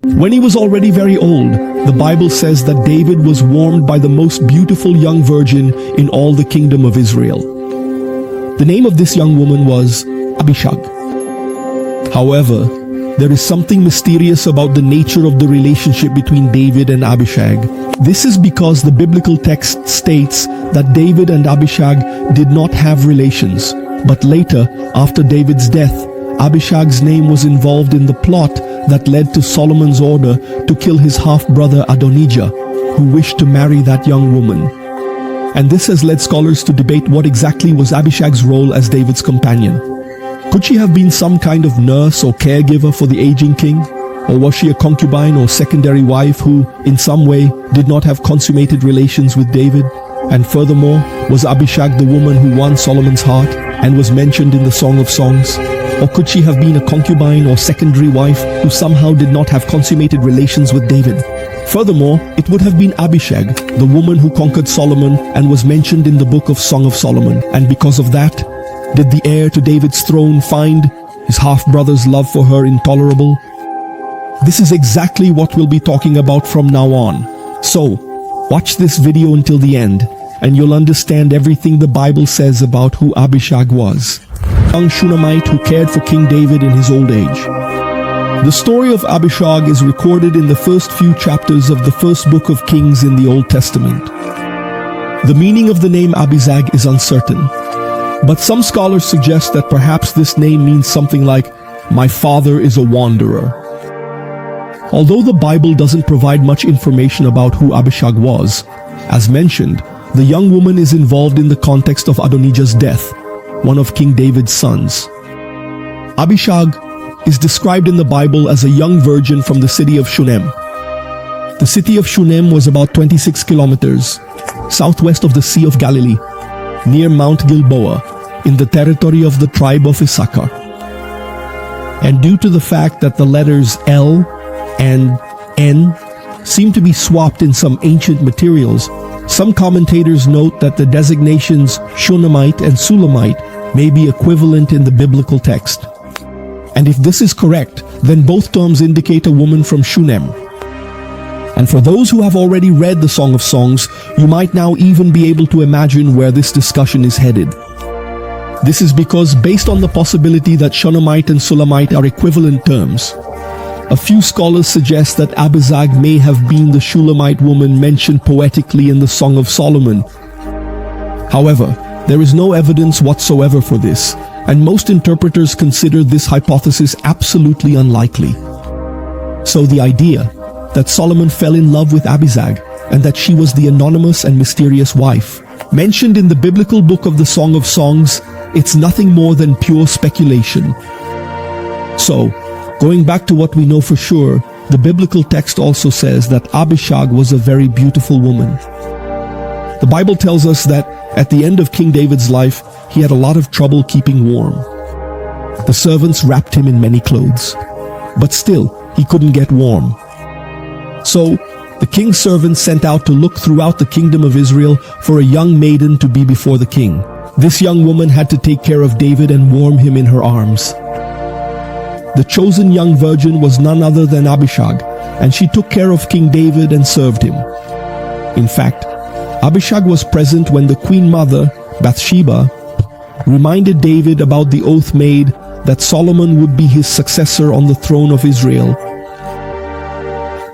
When he was already very old, the Bible says that David was warmed by the most beautiful young virgin in all the kingdom of Israel. The name of this young woman was Abishag. However, there is something mysterious about the nature of the relationship between David and Abishag. This is because the biblical text states that David and Abishag did not have relations, but later, after David's death, Abishag's name was involved in the plot that led to Solomon's order to kill his half-brother Adonijah, who wished to marry that young woman. And this has led scholars to debate what exactly was Abishag's role as David's companion. Could she have been some kind of nurse or caregiver for the aging king? Or was she a concubine or secondary wife who, in some way, did not have consummated relations with David? And furthermore, was Abishag the woman who won Solomon's heart and was mentioned in the Song of Songs? Or could she have been a concubine or secondary wife who somehow did not have consummated relations with David? Furthermore, it would have been Abishag, the woman who conquered Solomon and was mentioned in the book of Song of Solomon. And because of that, did the heir to David's throne find his half-brother's love for her intolerable? This is exactly what we'll be talking about from now on. So, watch this video until the end, and you'll understand everything the Bible says about who Abishag was. Young Shunammite who cared for King David in his old age. The story of Abishag is recorded in the first few chapters of the first book of Kings in the Old Testament. The meaning of the name Abishag is uncertain, but some scholars suggest that perhaps this name means something like, "My father is a wanderer." Although the Bible doesn't provide much information about who Abishag was, as mentioned, the young woman is involved in the context of Adonijah's death, one of King David's sons. Abishag is described in the Bible as a young virgin from the city of Shunem. The city of Shunem was about 26 kilometers southwest of the Sea of Galilee, near Mount Gilboa, in the territory of the tribe of Issachar. And due to the fact that the letters L and N seem to be swapped in some ancient materials, some commentators note that the designations Shunammite and Sulamite may be equivalent in the biblical text. And if this is correct, then both terms indicate a woman from Shunem. And for those who have already read the Song of Songs, you might now even be able to imagine where this discussion is headed. This is because, based on the possibility that Shunammite and Sulamite are equivalent terms, a few scholars suggest that Abishag may have been the Shulamite woman mentioned poetically in the Song of Solomon. However, there is no evidence whatsoever for this, and most interpreters consider this hypothesis absolutely unlikely. So the idea that Solomon fell in love with Abishag and that she was the anonymous and mysterious wife mentioned in the biblical book of the Song of Songs, it's nothing more than pure speculation. So, going back to what we know for sure, the biblical text also says that Abishag was a very beautiful woman. The Bible tells us that at the end of King David's life, he had a lot of trouble keeping warm. The servants wrapped him in many clothes, but still, he couldn't get warm. So, the king's servants sent out to look throughout the kingdom of Israel for a young maiden to be before the king. This young woman had to take care of David and warm him in her arms. The chosen young virgin was none other than Abishag, and she took care of King David and served him. In fact, Abishag was present when the queen mother, Bathsheba, reminded David about the oath made that Solomon would be his successor on the throne of Israel.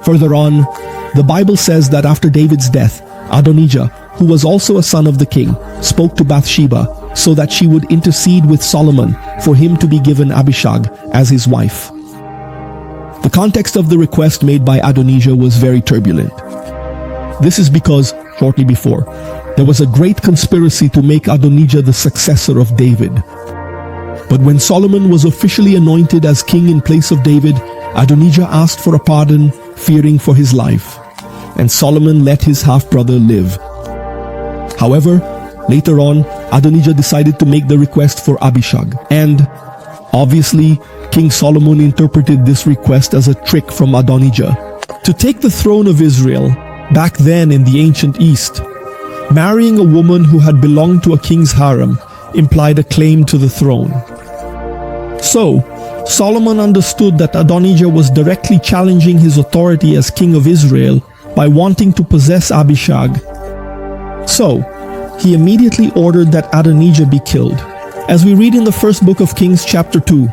Further on, the Bible says that after David's death, Adonijah, who was also a son of the king, spoke to Bathsheba so that she would intercede with Solomon for him to be given Abishag as his wife. The context of the request made by Adonijah was very turbulent. This is because, shortly before, there was a great conspiracy to make Adonijah the successor of David. But when Solomon was officially anointed as king in place of David, Adonijah asked for a pardon, fearing for his life, and Solomon let his half-brother live. However, later on, Adonijah decided to make the request for Abishag, and obviously, King Solomon interpreted this request as a trick from Adonijah. To take the throne of Israel, back then in the ancient East, marrying a woman who had belonged to a king's harem implied a claim to the throne. So, Solomon understood that Adonijah was directly challenging his authority as king of Israel by wanting to possess Abishag. So, he immediately ordered that Adonijah be killed, as we read in the first book of Kings chapter 2.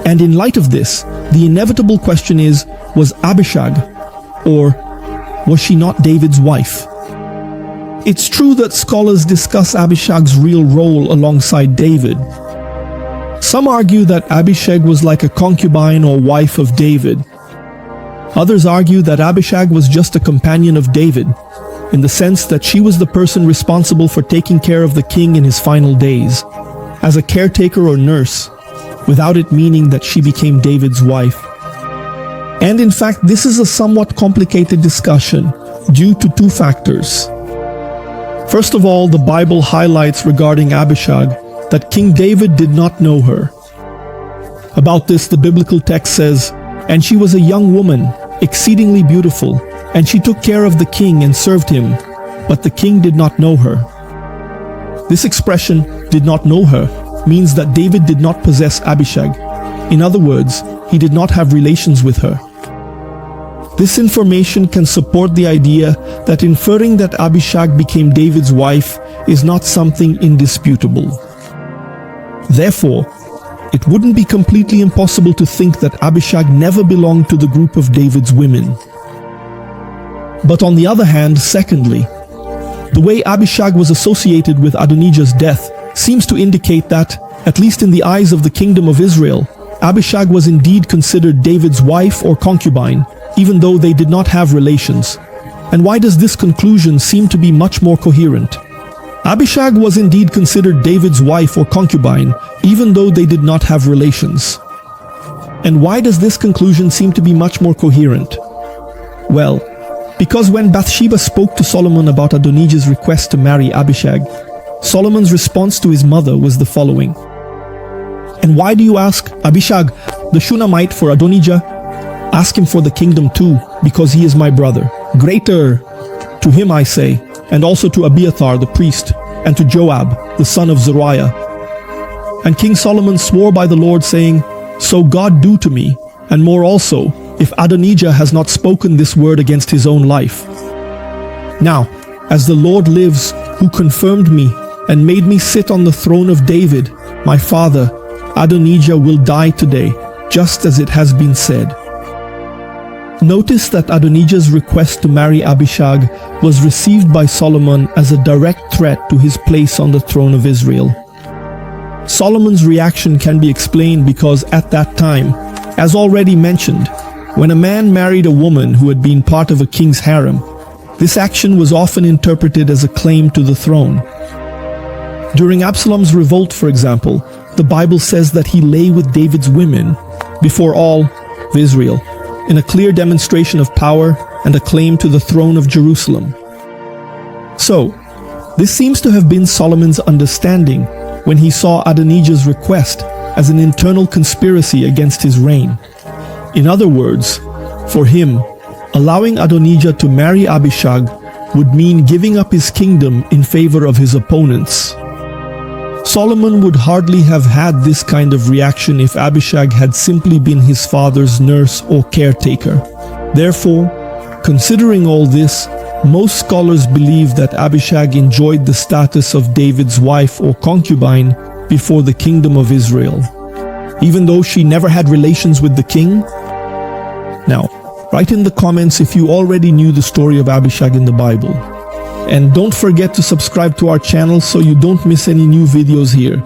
And in light of this, the inevitable question is, was Abishag, or was she not David's wife? It's true that scholars discuss Abishag's real role alongside David. Some argue that Abishag was like a concubine or wife of David. Others argue that Abishag was just a companion of David, in the sense that she was the person responsible for taking care of the king in his final days, as a caretaker or nurse, without it meaning that she became David's wife. And in fact, this is a somewhat complicated discussion due to two factors. First of all, the Bible highlights regarding Abishag that King David did not know her. About this, the biblical text says, "And she was a young woman, exceedingly beautiful, and she took care of the king and served him, but the king did not know her." This expression, "did not know her," means that David did not possess Abishag. In other words, he did not have relations with her. This information can support the idea that inferring that Abishag became David's wife is not something indisputable. Therefore, it wouldn't be completely impossible to think that Abishag never belonged to the group of David's women. But on the other hand, secondly, the way Abishag was associated with Adonijah's death seems to indicate that, at least in the eyes of the kingdom of Israel, Abishag was indeed considered David's wife or concubine, even though they did not have relations. And why does this conclusion seem to be much more coherent? Abishag was indeed considered David's wife or concubine, even though they did not have relations. And why does this conclusion seem to be much more coherent? Well, because when Bathsheba spoke to Solomon about Adonijah's request to marry Abishag, Solomon's response to his mother was the following. "And why do you ask Abishag, the Shunammite, for Adonijah? Ask him for the kingdom too, because he is my brother. Greater to him, I say, and also to Abiathar the priest, and to Joab, the son of Zeruiah." And King Solomon swore by the Lord, saying, "So God do to me, and more also, if Adonijah has not spoken this word against his own life. Now, as the Lord lives, who confirmed me, and made me sit on the throne of David, my father, Adonijah will die today, just as it has been said." Notice that Adonijah's request to marry Abishag was received by Solomon as a direct threat to his place on the throne of Israel. Solomon's reaction can be explained because at that time, as already mentioned, when a man married a woman who had been part of a king's harem, this action was often interpreted as a claim to the throne. During Absalom's revolt, for example, the Bible says that he lay with David's women before all of Israel, in a clear demonstration of power and a claim to the throne of Jerusalem. So, this seems to have been Solomon's understanding when he saw Adonijah's request as an internal conspiracy against his reign. In other words, for him, allowing Adonijah to marry Abishag would mean giving up his kingdom in favor of his opponents. Solomon would hardly have had this kind of reaction if Abishag had simply been his father's nurse or caretaker. Therefore, considering all this, most scholars believe that Abishag enjoyed the status of David's wife or concubine before the kingdom of Israel, even though she never had relations with the king. Now, write in the comments if you already knew the story of Abishag in the Bible. And don't forget to subscribe to our channel so you don't miss any new videos here.